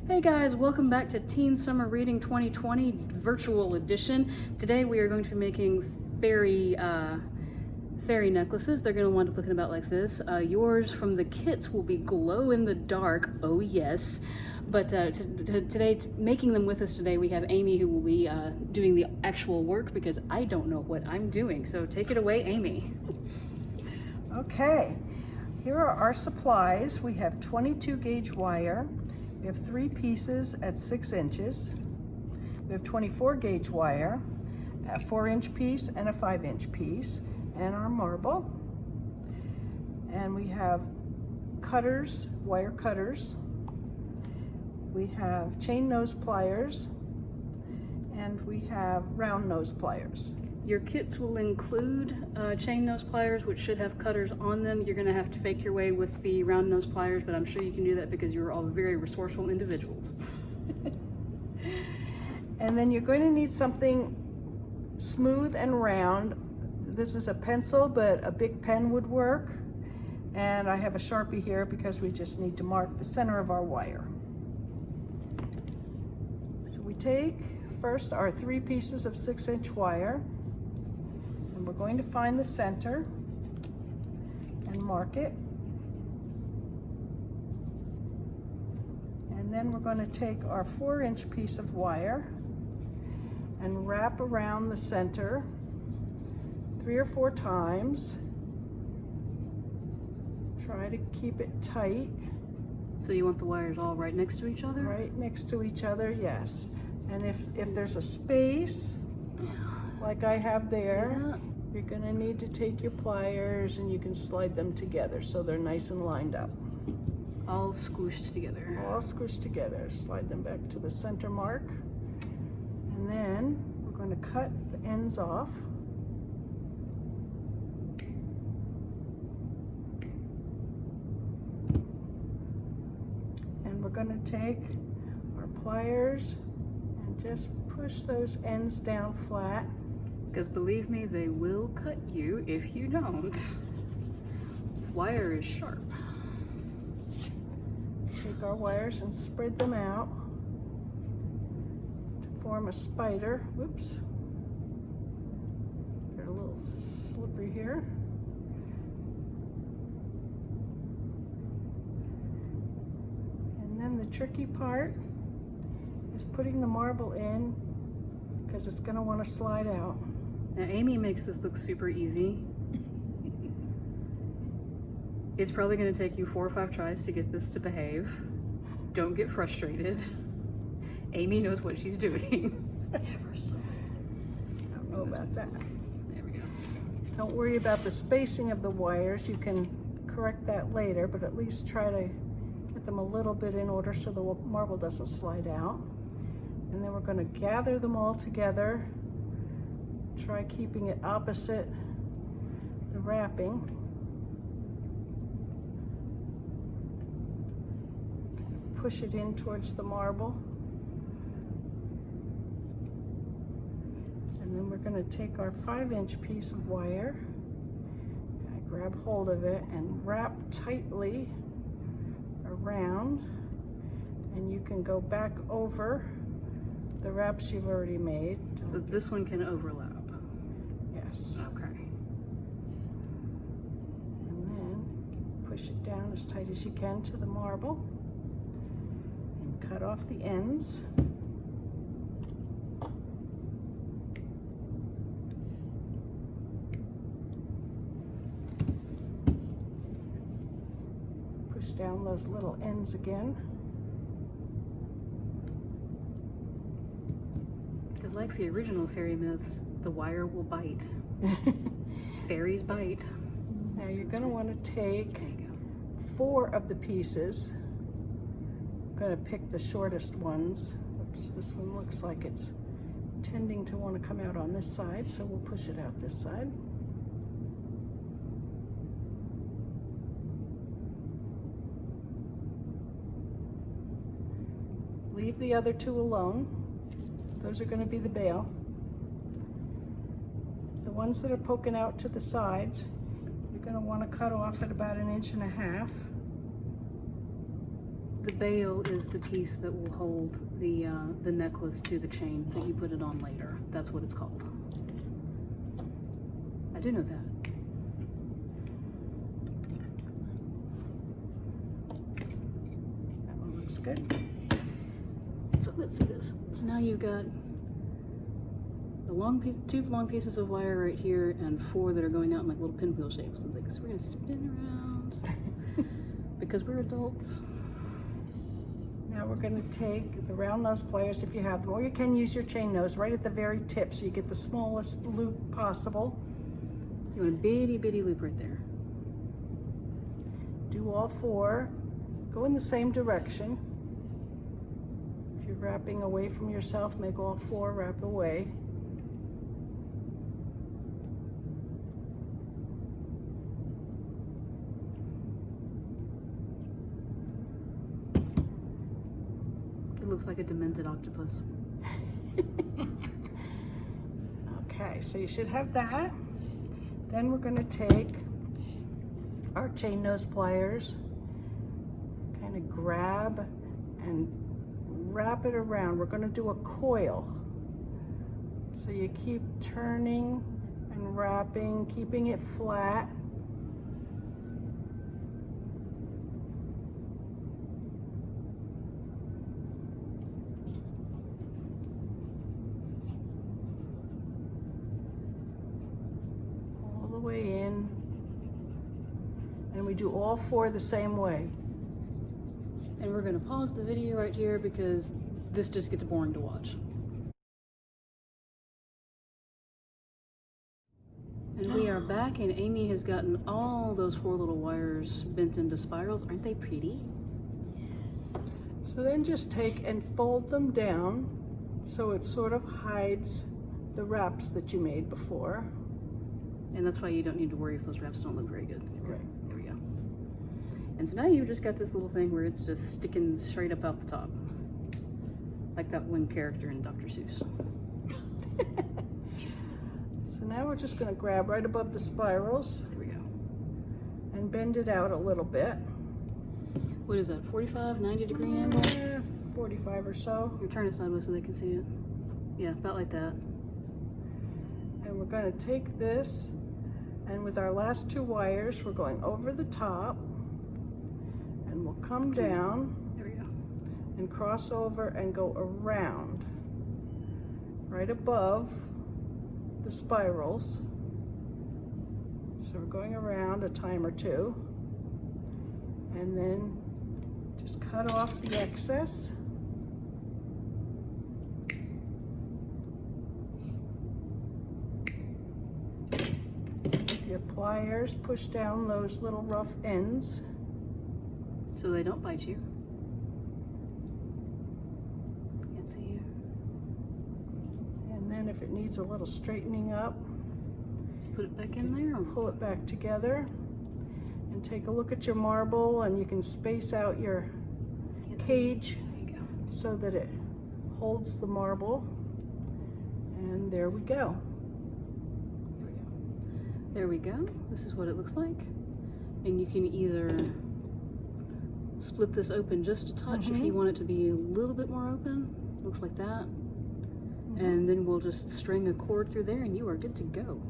Hey guys, welcome back to Teen Summer Reading 2020 virtual edition. Today we are going to be making fairy necklaces. They're going to wind up looking about like this. Yours from the kits will be glow in the dark, oh yes. But today, making them with us today, we have Amy who will be doing the actual work because I don't know what I'm doing. So take it away, Amy. Okay, here are our supplies. We have 22 gauge wire. We have 3 pieces at 6 inches. We have 24 gauge wire, a 4-inch piece and a 5-inch piece, and our marble. And we have cutters, wire cutters. We have chain nose pliers, and we have round nose pliers. Your kits will include chain nose pliers, which should have cutters on them. You're gonna have to fake your way with the round nose pliers, but I'm sure you can do that because you're all very resourceful individuals. And then you're going to need something smooth and round. This is a pencil, but a big pen would work. And I have a Sharpie here because we just need to mark the center of our wire. So we take first our 3 pieces of 6-inch wire, and we're going to find the center and mark it. And then we're going to take our 4-inch piece of wire and wrap around the center 3 or 4 times. Try to keep it tight. So you want the wires all right next to each other? Right next to each other, yes. And if there's a space, like I have there, you're gonna need to take your pliers and you can slide them together so they're nice and lined up. All squished together. All squished together. Slide them back to the center mark. And then we're gonna cut the ends off. And we're gonna take our pliers and just push those ends down flat. Because believe me, they will cut you if you don't. Wire is sharp. Take our wires and spread them out to form a spider. Whoops. They're a little slippery here. And then the tricky part is putting the marble in because it's going to want to slide out. Now Amy makes this look super easy. It's probably going to take you 4 or 5 tries to get this to behave. Don't get frustrated. Amy knows what she's doing. Never so. I don't know about that. There we go. Don't worry about the spacing of the wires. You can correct that later, but at least try to get them a little bit in order so the marble doesn't slide out. And then we're going to gather them all together. Try keeping it opposite the wrapping. Push it in towards the marble. And then we're going to take our 5-inch piece of wire. Grab hold of it and wrap tightly around. And you can go back over the wraps you've already made. So this one can overlap? Yes. Okay. And then push it down as tight as you can to the marble and cut off the ends. Push down those little ends again. Because like the original fairy myths, the wire will bite. Fairies bite. Now you're going to want to take There you go. 4 of the pieces. I'm going to pick the shortest ones. Oops, this one looks like it's tending to want to come out on this side, so we'll push it out this side. Leave the other 2 alone. Those are going to be the bail. The ones that are poking out to the sides, you're going to want to cut off at about 1.5 inches. The bail is the piece that will hold the necklace to the chain that you put it on later. That's what it's called. I do know that. That one looks good. So let's see this. So now you've got the long piece, 2 long pieces of wire right here, and 4 that are going out in like little pinwheel shapes. So we're gonna spin around because we're adults. Now we're going to take the round nose pliers if you have them, or you can use your chain nose right at the very tip so you get the smallest loop possible. You want a bitty bitty loop right there. Do all 4. Go in the same direction. If you're wrapping away from yourself, make all 4 wrap away. It looks like a demented octopus. Okay, so you should have that. Then we're going to take our chain nose pliers, kind of grab and wrap it around. We're going to do a coil. So you keep turning and wrapping, keeping it flat. Way in, and we do all 4 the same way. And we're going to pause the video right here because this just gets boring to watch. And we are back, and Aimee has gotten all those 4 little wires bent into spirals. Aren't they pretty? So then just take and fold them down so it sort of hides the wraps that you made before. And that's why you don't need to worry if those wraps don't look very good. Right. There we go. And so now you've just got this little thing where it's just sticking straight up out the top. Like that one character in Dr. Seuss. So now we're just going to grab right above the spirals. There we go. And bend it out a little bit. What is that, 45, 90 degree angle? 45 or so. You're turning it sideways so they can see it. Yeah, about like that. And we're going to take this, and with our last 2 wires, we're going over the top, and we'll come down. There we go. And cross over and go around, right above the spirals. So we're going around a time or 2, and then just cut off the excess. Your pliers, push down those little rough ends. So they don't bite you. Can't see you. And then if it needs a little straightening up, Just put it back in there. Or? pull it back together and take a look at your marble, and you can space out your cage There you go. so that it holds the marble. And there we go. There we go. This is what it looks like. And you can either split this open just a touch if you want it to be a little bit more open. Looks like that. And then we'll just string a cord through there and you are good to go.